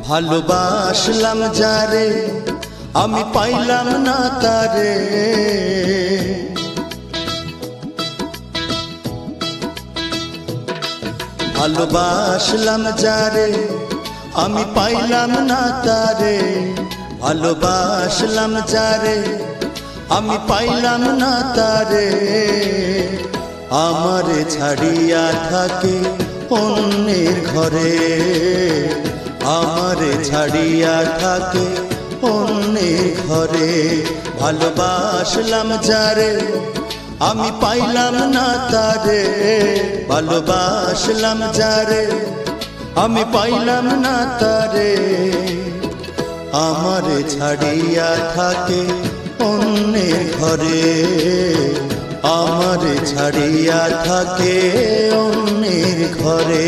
ভালোবাসলাম যারে আমি পাইলাম না তারে, ভালোবাসলাম যারে আমি পাইলাম না তারে, ভালোবাসলাম যারে আমি পাইলাম না তারে। আমারে ছাড়িয়া থাকে অন্যের ঘরে, আমারে ছাড়িয়া থাকে অন্যের ঘরে। ভালোবাসলাম যারে আমি পাইলাম না তারে, ভালোবাসলাম যারে আমি পাইলাম না তারে। আমারে ছাড়িয়া থাকে অন্যের ঘরে, আমারে ছাড়িয়া থাকে অন্যের ঘরে।